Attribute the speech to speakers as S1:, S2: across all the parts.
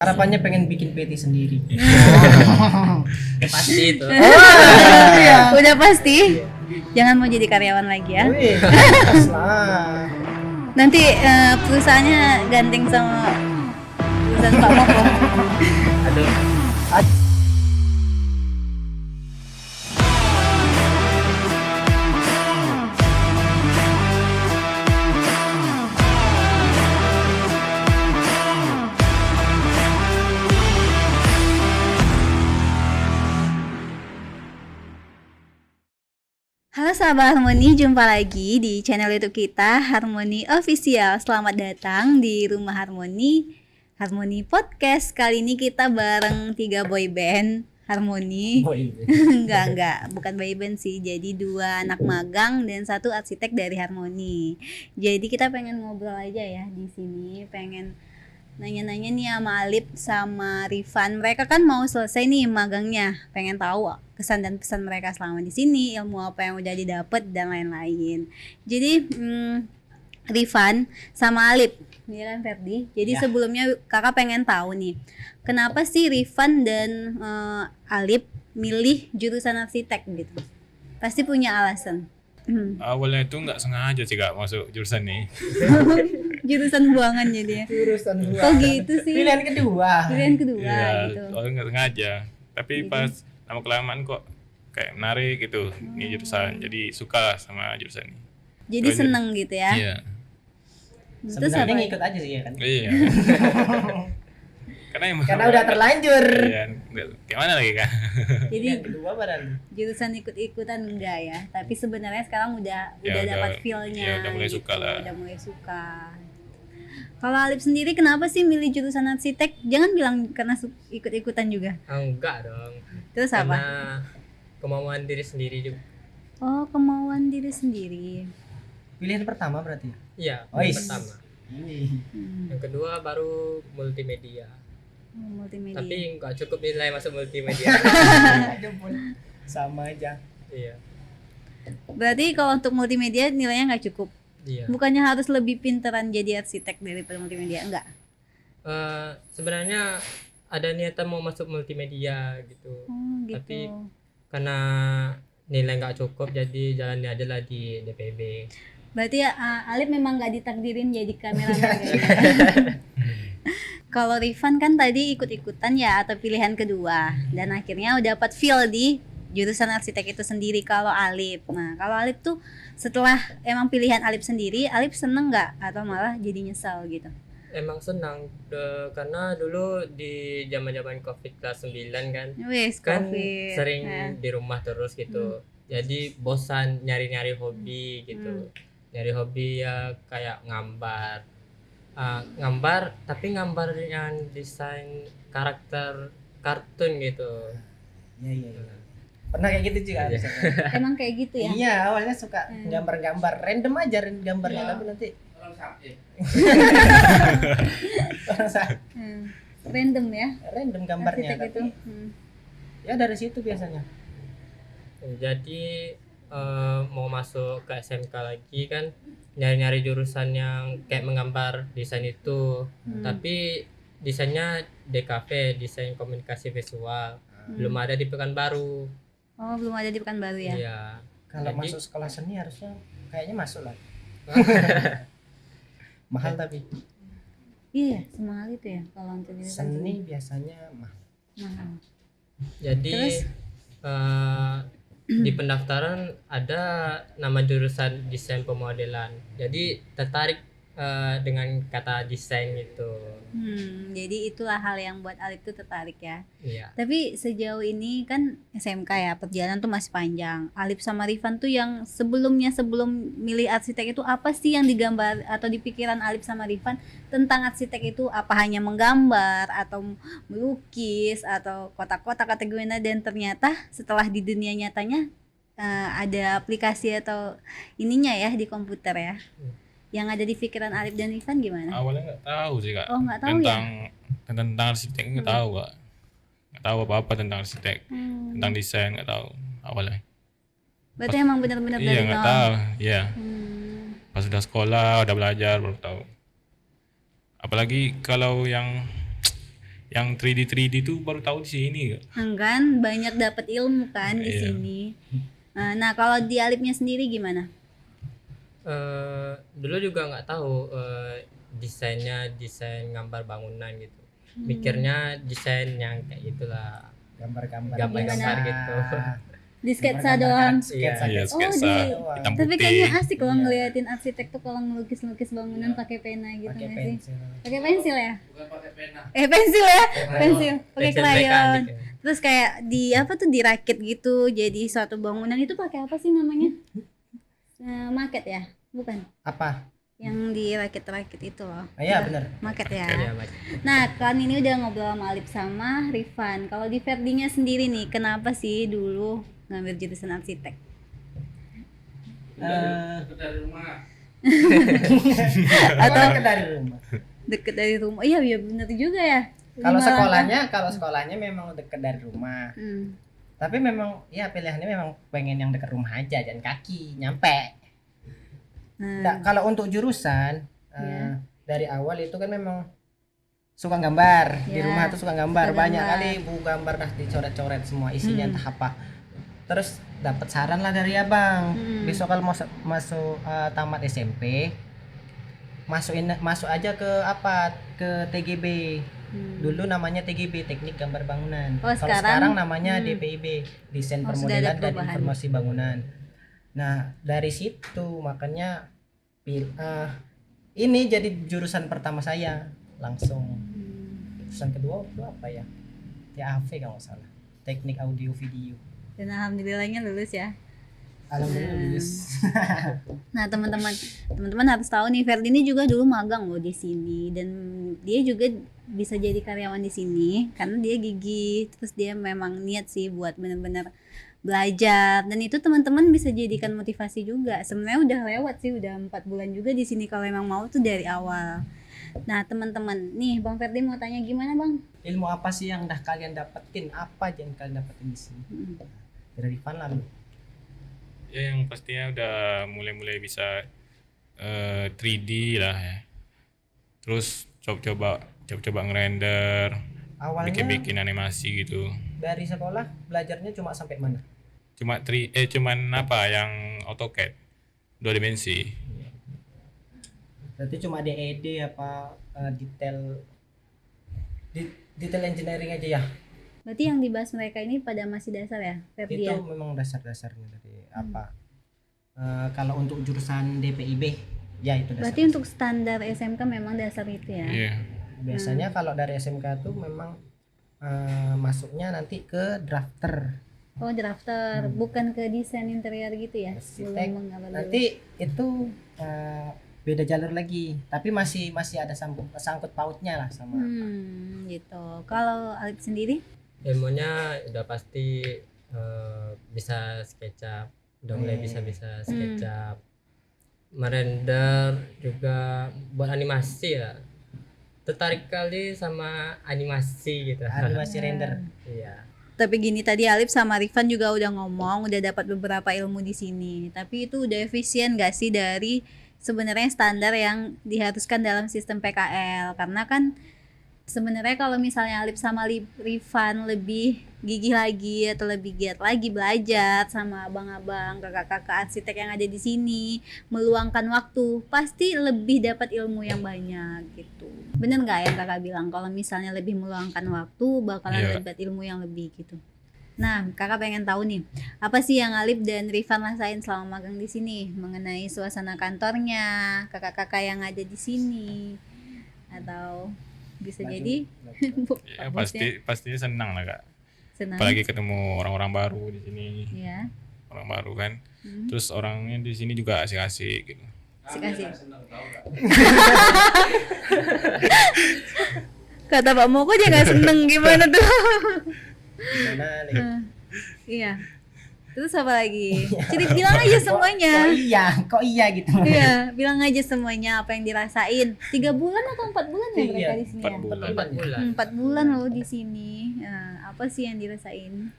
S1: Harapannya pengen bikin PT sendiri.
S2: Pasti itu.
S3: Udah pasti. Jangan mau jadi karyawan lagi ya.
S1: Wih, pas lah.
S3: Nanti perusahaannya gandeng sama perusahaan Pak Moko.
S2: Aduh.
S3: Halo sahabat Harmoni, jumpa lagi di channel YouTube kita Harmoni Official. Selamat datang di Rumah Harmoni, Harmoni Podcast. Kali ini kita bareng 3 boyband Harmoni. Enggak, bukan boyband sih. Jadi 2 anak magang dan 1 arsitek dari Harmoni. Jadi kita pengen ngobrol aja ya di sini, pengen nanya-nanya nih sama Alip sama Rifan. Mereka kan mau selesai nih magangnya, pengen tahu kesan dan pesan mereka selama di sini, ilmu apa yang udah didapat dan lain-lain. Jadi Rifan sama Alip, ini kan Ferdi. Jadi sebelumnya kakak pengen tahu nih, kenapa sih Rifan dan Alip milih jurusan arsitek gitu? Pasti punya alasan.
S4: Awalnya itu nggak sengaja sih Kak masuk jurusan ini.
S3: Jurusan buangan jadi ya.
S1: Jurusan dua.
S3: Kok gitu sih?
S1: Pilihan kedua
S3: Gitu.
S4: Awalnya nggak sengaja. Tapi pas lama kelamaan kok kayak menarik gitu ini jurusan. Jadi suka sama jurusan ini.
S3: Jadi seneng gitu ya.
S4: Iya.
S3: Terus
S1: sebenarnya
S3: apa?
S1: ngikut aja sih ya kan.
S4: Iya.
S1: Karena udah terlanjur.
S4: Iya. Kayak mana lagi Kak?
S3: Jadi
S1: Yang kedua padahal.
S3: jurusan ikut-ikutan enggak ya, tapi sebenarnya sekarang udah
S4: Ya,
S3: dapat feel-nya.
S4: ya, udah mulai suka lah.
S3: Udah mulai suka. Kalau Alip sendiri kenapa sih milih jurusan arsitek? Jangan bilang karena ikut-ikutan juga.
S2: Enggak dong.
S3: Terus apa?
S2: Karena kemauan diri sendiri juga.
S3: Oh, kemauan diri sendiri.
S1: Pilihan pertama berarti.
S2: Iya,
S1: Oh,
S2: yang
S1: is.
S2: pertama.
S1: Ini.
S2: Yang kedua baru multimedia.
S3: Multimedia.
S2: Tapi enggak cukup nilai masuk multimedia.
S1: Aja pun sama aja.
S2: Iya.
S3: Berarti kalau untuk multimedia nilainya nggak cukup.
S2: Iya.
S3: Bukannya harus lebih pinteran jadi arsitek daripada multimedia? Enggak.
S2: Sebenarnya ada niatan mau masuk multimedia gitu.
S3: Oh, gitu.
S2: Tapi karena nilai nggak cukup jadi jalannya adalah di DPB.
S3: Berarti Alip memang nggak ditakdirin jadi kameramen. Kalau Rifan kan tadi ikut-ikutan ya atau pilihan kedua dan akhirnya udah dapat feel di jurusan arsitek itu sendiri. Kalau Alip, nah kalau Alip tuh setelah emang pilihan Alip sendiri, Alip seneng nggak atau malah jadi nyesal gitu?
S2: Emang senang karena dulu di zaman-zaman Covid kelas 9 kan
S3: Wes,
S2: kan
S3: COVID.
S2: sering
S3: Nah.
S2: di rumah terus gitu. Jadi bosan nyari-nyari hobi gitu. Nyari hobi ya kayak gambar. Gambar tapi gambar yang desain karakter kartun gitu.
S1: Iya. Pernah kayak gitu juga.
S2: Iya.
S1: misalnya.
S3: Emang kayak gitu ya?
S1: Iya, awalnya suka gambar-gambar, random aja gambarnya tapi nanti
S3: Random ya?
S1: random gambarnya
S3: Arsitek itu.
S1: tapi ya dari situ biasanya.
S2: Jadi mau masuk ke SMK lagi kan nyari-nyari jurusan yang kayak menggambar desain itu. Tapi desainnya DKV, desain komunikasi visual. Belum ada di Pekanbaru.
S3: Oh, belum ada di Pekanbaru ya?
S2: Iya.
S1: Kalau
S2: Jadi-
S1: masuk sekolah seni harusnya kayaknya masuk lah. Mahal tapi
S3: Iya, semahal itu ya kalau untuk jurusan
S1: seni biasanya mahal.
S3: mahal.
S2: Jadi
S3: Terus?
S2: di pendaftaran ada nama jurusan desain pemodelan. Jadi tertarik dengan kata desain itu.
S3: Jadi itulah hal yang buat Alip tuh tertarik ya.
S2: Iya.
S3: Tapi sejauh ini kan SMK ya, perjalanan tuh masih panjang. Alip sama Rifan tuh yang sebelum milih arsitek itu apa sih yang digambar atau di pikiran Alip sama Rifan tentang arsitek itu? Apa hanya menggambar atau melukis atau kotak-kotak kategorinya, dan ternyata setelah di dunia nyatanya ada aplikasi atau ininya ya di komputer ya. Yang ada di pikiran Alip dan Rifan gimana?
S4: Awalnya nggak tahu sih Kak.
S3: Oh, nggak tahu ya?
S4: tentang arsitek nggak tahu Kak. Nggak tahu apa-apa tentang arsitek, tentang desain nggak tahu awalnya.
S3: Berarti emang benar-benar
S4: Iya
S3: dari
S4: nggak
S3: nol.
S4: tahu. Iya.
S3: Hmm.
S4: Pas udah sekolah udah belajar baru tahu. Apalagi kalau yang Yang 3D tuh baru tahu di sini kak.
S3: Kan banyak dapat ilmu kan di
S4: Iya.
S3: sini. Nah, kalau di Alipnya sendiri gimana?
S2: Dulu juga nggak tahu desain gambar bangunan gitu. Mikirnya desain yang kayak gitulah,
S1: Gambar-gambar
S2: gambar-gambar
S1: biasa.
S2: gitu.
S3: Di sketsa
S1: Gambar-gambar
S3: doang.
S1: sketsa
S4: Iya,
S1: gitu.
S4: sketsa
S3: di-
S4: hitam
S3: Tapi
S4: putih.
S3: kayaknya asik kalau
S1: Iya.
S3: ngeliatin arsitek tuh kalau ngelukis-lukis bangunan pakai pena gitu
S1: Pakai
S3: nggak sih?
S1: pensil.
S3: Pakai pensil ya? Pensil ya? Pensil, pakai
S2: Pensil
S3: krayon.
S2: mekanik ya.
S3: Terus kayak di apa tuh dirakit gitu jadi suatu bangunan itu pakai apa sih namanya? Maket ya? Bukan.
S1: Apa?
S3: Yang dirakit-rakit itu loh.
S1: Iya benar.
S3: Maket ya.
S2: Iya, Mas.
S3: Nah, kan ini udah ngobrol sama Alip sama Rifan. Kalau di Ferdinya sendiri nih, kenapa sih dulu ngambil jurusan arsitek?
S1: Atau dari rumah.
S3: Deket dari rumah. Iya, iya bener juga ya.
S1: Kalau
S3: 5 langkah.
S1: sekolahnya memang dekat dari rumah.
S3: Hmm.
S1: Tapi memang ya pilihannya memang pengen yang dekat rumah aja, jalan kaki, nyampe.
S3: Nah,
S1: Nah, kalau untuk jurusan
S3: Iya.
S1: dari awal itu kan memang suka gambar. Di
S3: Ya,
S1: rumah tuh suka gambar.
S3: suka
S1: Banyak
S3: gambar.
S1: kali buku gambar dah dicoret-coret semua isinya
S3: Hmm.
S1: entah apa. Terus dapat saran lah dari abang.
S3: Hmm.
S1: Besok kalau mau masuk tamat SMP, masuk aja ke apa? Ke TGB. Dulu namanya TGB, Teknik Gambar Bangunan.
S3: Oh,
S1: Kalau sekarang
S3: sekarang,
S1: namanya DPIB, Desain
S3: Oh, sudah ada
S1: Permodelan dan
S3: perubahan.
S1: Informasi Bangunan. Nah, dari situ makanya ini jadi jurusan pertama saya langsung. Jurusan kedua itu apa ya? TAV kalau nggak salah. Teknik Audio Video.
S3: Dan alhamdulillahnya lulus ya.
S1: Alhamdulillah lulus.
S3: Nah, teman-teman harus tahu nih, Ferdi ini juga dulu magang loh di sini dan dia juga bisa jadi karyawan di sini karena dia gigih. Terus dia memang niat sih buat benar-benar belajar dan itu teman-teman bisa jadikan motivasi juga. Sebenarnya udah lewat sih, udah 4 bulan juga di sini kalau emang mau tuh dari awal. Nah, teman-teman, nih Bang Ferdi mau tanya gimana, Bang?
S1: Ilmu apa sih yang dah kalian dapetin? Apa aja yang kalian dapetin di sini? Dari Rifan lalu.
S4: Ya yang pastinya udah mulai bisa 3D lah ya. Terus coba ngerender,
S1: Awalnya
S4: bikin animasi gitu.
S1: dari sekolah belajarnya cuma sampai mana?
S4: Cuman apa yang AutoCAD 2 dimensi.
S1: Berarti cuma DED apa detail engineering aja ya?
S3: Berarti yang dibahas mereka ini pada masih dasar ya, Ferdi
S1: Itu
S3: ya?
S1: memang dasar-dasarnya dari apa? Kalau untuk jurusan DPIB ya itu dasar.
S3: Berarti untuk standar SMK memang dasar itu ya?
S4: Iya.
S1: Biasanya kalau dari SMK tuh memang masuknya nanti ke drafter.
S3: Oh, drafter, bukan ke desain interior gitu ya?
S1: Arsitek.
S3: Belum mengalami.
S1: Nanti itu beda jalur lagi, tapi masih ada sangkut pautnya lah sama.
S3: Gitu. Kalau Alip sendiri?
S2: Ilmunya udah pasti bisa SketchUp, udah mulai bisa SketchUp, merender juga buat animasi ya. Tertarik kali sama animasi gitu.
S1: Animasi render.
S2: Iya.
S3: Tapi gini, tadi Alip sama Rifan juga udah ngomong, udah dapat beberapa ilmu di sini. Tapi itu udah efisien gak sih dari sebenarnya standar yang diharuskan dalam sistem PKL? Karena kan sebenarnya kalau misalnya Alip sama Rifan lebih gigih lagi atau lebih giat lagi belajar sama abang-abang, kakak-kakak arsitek yang ada di sini, meluangkan waktu, pasti lebih dapat ilmu yang banyak gitu. Bener nggak yang kakak bilang kalau misalnya lebih meluangkan waktu bakalan
S4: Iya.
S3: dapat ilmu yang lebih gitu? Nah, kakak pengen tahu nih, apa sih yang Alip dan Rifan rasain selama magang di sini mengenai suasana kantornya, kakak-kakak yang ada di sini, atau bisa jadi
S4: Ya,
S3: bosnya
S4: pastinya senang lah kak.
S3: senang,
S4: Apalagi ketemu orang-orang baru di sini,
S3: ya,
S4: orang baru kan. Terus orangnya di sini juga asik-asik gitu.
S3: asik-asik. Kata Pak Moko dia nggak seneng gimana tuh?
S1: Gimana, Li?
S3: Iya. Terus apa lagi? Bilang aja semuanya.
S1: Kok iya gitu.
S3: Iya, bilang aja semuanya apa yang dirasain. 3 bulan atau 4 bulan ya mereka
S1: Iya,
S3: di sini
S4: 4
S3: ya?
S4: bulan.
S2: 4 bulan.
S3: 4 bulan loh di sini. Nah, apa sih yang dirasain?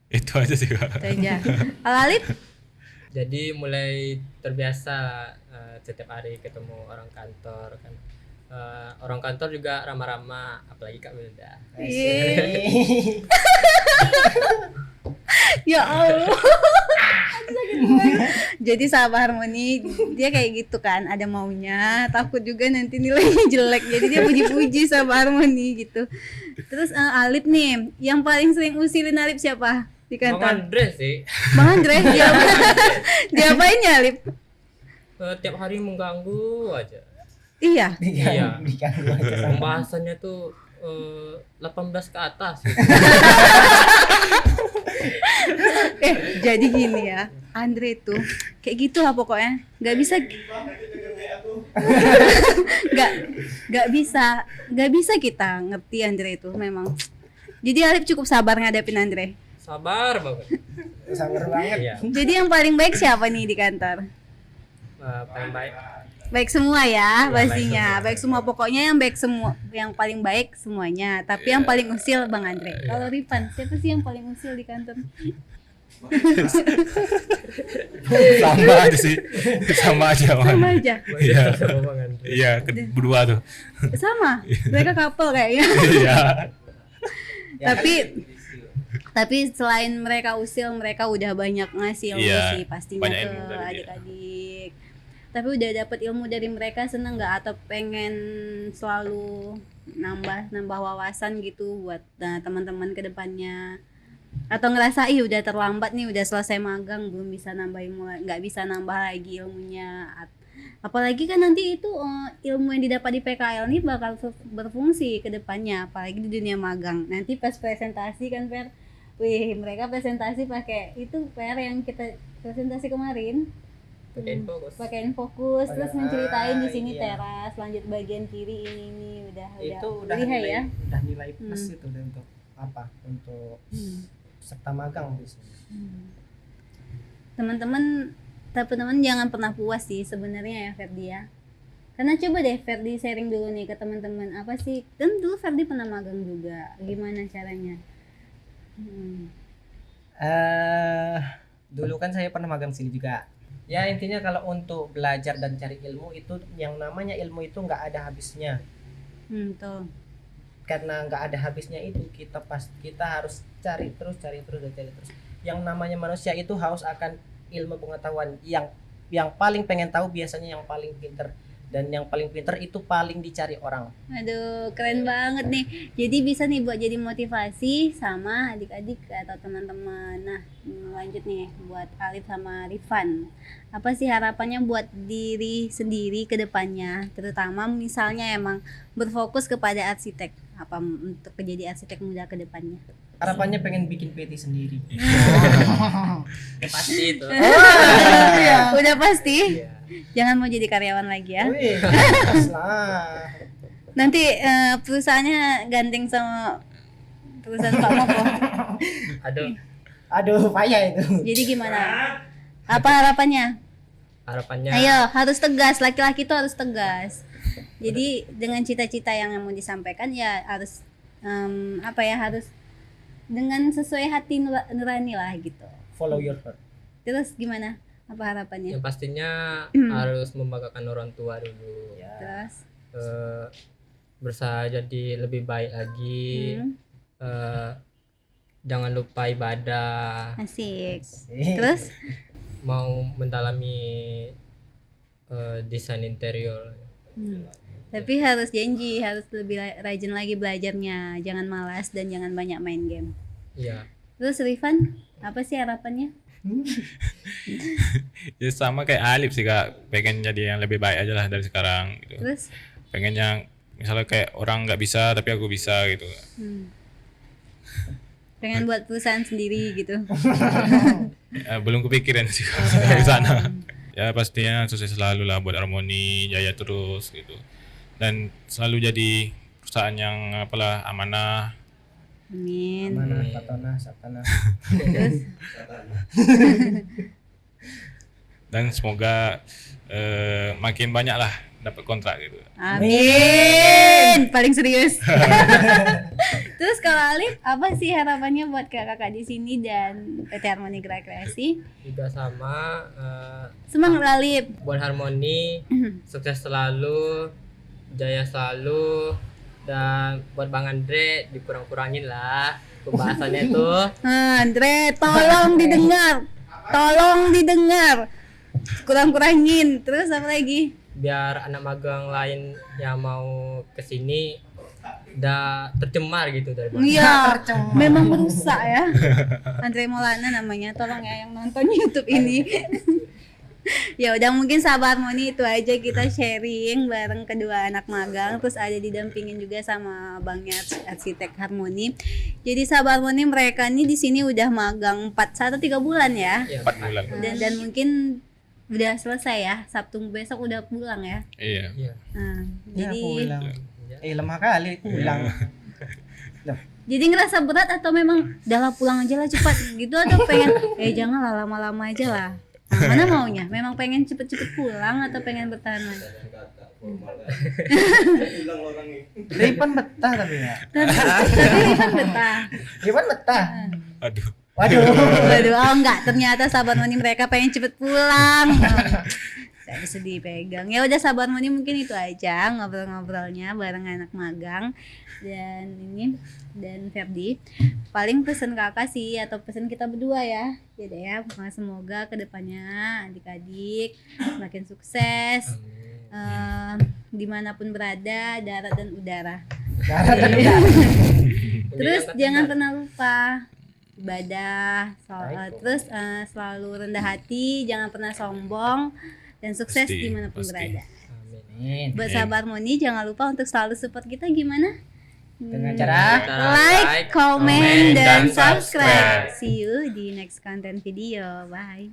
S4: Itu aja sih kak.
S3: Itu aja. Kalau Alip?
S2: Jadi mulai terbiasa setiap hari ketemu orang kantor kan. Orang kantor juga ramah-ramah, apalagi Kak Wilda.
S3: Yeay. Ya Allah. Aduh, sakit banget. Jadi sahabat Harmoni dia kayak gitu kan, ada maunya, takut juga nanti nilainya jelek, jadi dia puji-puji sahabat Harmoni gitu. Terus Alip nih, yang paling sering usilin Alip siapa di
S2: Bang
S3: kantor?
S2: Andre sih,
S3: Bang Andre. Diapainnya Alip?
S2: tiap hari mengganggu aja.
S3: Iya.
S2: Iya.
S1: Diganggu aja sama.
S2: Pembahasannya tuh 18 ke atas.
S3: Jadi gini ya, Andre tuh kayak gitu lah pokoknya, nggak bisa nggak bisa kita ngerti Andre itu memang. Jadi Alip cukup sabar ngadepin Andre.
S2: Sabar banget.
S1: Sabar banget.
S2: Iya.
S3: Jadi yang paling baik siapa nih di kantor?
S2: Paling baik.
S3: Baik semua ya,
S2: Iya,
S3: pastinya. Baik semua, pokoknya yang baik semua, yang paling baik semuanya. Tapi yang paling usil Bang Andre. Kalau Rifan, siapa sih yang paling usil di kantor?
S4: Sama aja sih. Sama aja. Man.
S3: Sama aja.
S4: Iya.
S2: Sama Bang Andre.
S4: Iya, berdua tuh.
S3: Sama. Mereka couple kayaknya.
S4: Iya.
S3: Tapi selain mereka usil, mereka udah banyak ngasih ilmu
S4: Iya,
S3: sih pastinya
S4: banyak
S3: ke
S4: ilmu dari dia.
S3: adik-adik. Tapi udah dapat ilmu dari mereka, seneng nggak atau pengen selalu nambah wawasan gitu buat teman-teman ke depannya? Atau ngerasa udah terlambat nih, udah selesai magang belum bisa nggak bisa nambah lagi ilmunya? Apalagi kan nanti itu ilmu yang didapat di PKL ini bakal berfungsi ke depannya, apalagi di dunia magang. Nanti pas presentasi kan Per, mereka presentasi pakai itu Per yang kita presentasi kemarin, pakai fokus terus menceritain di sini
S1: iya.
S3: teras, lanjut bagian kiri ini
S1: Itu udah
S3: lihai
S1: nilai,
S3: ya.
S1: udah nilai plus itu udah untuk apa? Untuk serta magang biasanya.
S3: Teman-teman jangan pernah puas sih sebenarnya ya Ferdi ya. Karena coba deh Ferdi sharing dulu nih ke teman-teman, apa sih? Kan dulu Ferdi pernah magang juga. Gimana caranya?
S1: Dulu kan saya pernah magang sini juga. Ya intinya kalau untuk belajar dan cari ilmu itu, yang namanya ilmu itu nggak ada habisnya.
S3: Tuh.
S1: Karena nggak ada habisnya itu kita harus cari terus. Yang namanya manusia itu haus akan ilmu pengetahuan. Yang paling pengen tahu biasanya yang paling pinter, dan yang paling pinter itu paling dicari orang.
S3: Aduh, keren banget nih. Jadi bisa nih buat jadi motivasi sama adik-adik atau teman-teman. Nah, lanjut nih buat Alif sama Rifan. Apa sih harapannya buat diri sendiri ke depannya? Terutama misalnya emang berfokus kepada arsitek. Apa untuk menjadi arsitek muda ke depannya?
S1: Harapannya pengen bikin PT sendiri.
S2: Ya, pasti itu.
S3: Udah pasti?
S2: Iya.
S3: Jangan mau jadi karyawan lagi ya.
S1: Wih, pas lah.
S3: Nanti perusahaannya gandeng sama perusahaan Pak Moko.
S2: Aduh,
S1: Payah itu.
S3: Jadi gimana? Apa harapannya?
S2: harapannya
S3: Ayo, harus tegas. Laki-laki itu harus tegas. Jadi dengan cita-cita yang mau disampaikan ya harus harus dengan sesuai hati nurani lah gitu.
S1: Follow your heart.
S3: Terus gimana? Apa harapannya?
S2: yang pastinya harus membanggakan orang tua dulu.
S3: Terus
S2: Berusaha jadi lebih baik lagi. Jangan lupa ibadah.
S3: asik. Terus
S2: Mau mendalami desain interior.
S3: tapi harus janji, harus lebih rajin lagi belajarnya. Jangan malas dan jangan banyak main game.
S2: Iya.
S3: Terus Rifan, apa sih harapannya?
S4: Ya sama kayak Alif sih Kak, pengen jadi yang lebih baik aja lah dari sekarang gitu.
S3: Terus
S4: Pengen yang misalnya kayak orang nggak bisa tapi aku bisa gitu.
S3: pengen buat perusahaan sendiri gitu.
S4: Belum kepikiran sih Kak, sampai sana. Ya pastinya sukses selalu lah buat Harmoni, jaya terus gitu. Dan selalu jadi perusahaan yang amanah.
S3: Amin.
S1: Mana satana.
S3: Terus
S4: Dan semoga makin banyak lah dapat kontrak gitu.
S3: amin. Paling serius. Terus kalau Alif, apa sih harapannya buat kakak-kakak di sini dan PT Harmoni Gerak Kreasi?
S2: Juga sama
S3: Semangat Alif.
S2: buat Harmoni, sukses selalu, jaya selalu. Dan buat Bang Andre dikurang-kurangin lah pembahasannya tuh.
S3: Andre, tolong didengar. Tolong didengar. Kurang-kurangin. Terus apa lagi?
S2: Biar anak magang lain yang mau kesini udah tercemar gitu dari Bang.
S3: Iya, memang merusak ya. Andre Maulana namanya. Tolong ya yang nonton YouTube ini. Ya udah, mungkin sahabat Harmoni itu aja kita sharing bareng kedua anak magang, terus ada didampingin juga sama Bang Yats, arsitek Harmoni. Jadi sahabat Harmoni, mereka nih di sini udah magang 3 bulan ya.
S2: Iya,
S4: 4 bulan.
S3: Dan mungkin udah selesai ya. Sabtu besok udah pulang ya.
S4: Iya.
S2: Iya.
S3: Nah,
S1: Ya,
S3: jadi
S1: pulang. Lemah kali pulang.
S3: jadi ngerasa berat atau memang udah lah pulang aja lah cepat gitu, atau pengen jangan lah lama-lama aja lah. Nah, mana maunya? Memang pengen cepet-cepet pulang atau pengen bertahan lagi?
S1: Ripan betah tapi ya.
S3: Tapi kan betah.
S1: Ripan betah.
S4: Aduh.
S1: Waduh.
S3: Waduh, oh enggak, ternyata sahabat Harmoni mereka pengen cepet pulang. Saya bisa dipegang. Ya udah sahabat Harmoni, mungkin itu aja ngobrol-ngobrolnya bareng anak magang dan Ferdi. Paling pesan kakak sih atau pesan kita berdua ya. Ya deh ya, semoga kedepannya adik-adik semakin sukses. Dimanapun berada, darat dan udara. Terus jangan pernah lupa ibadah, terus selalu rendah hati, jangan pernah sombong, dan sukses
S4: Pasti,
S3: dimanapun
S4: pasti.
S3: berada.
S1: Amin.
S3: Buat sahabat Harmoni, jangan lupa untuk selalu support kita gimana?
S1: Dengan cara
S3: Like, comment,
S4: comment,
S3: dan
S4: dan
S3: subscribe.
S4: subscribe.
S3: See you di next content video. Bye.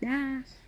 S3: Dah.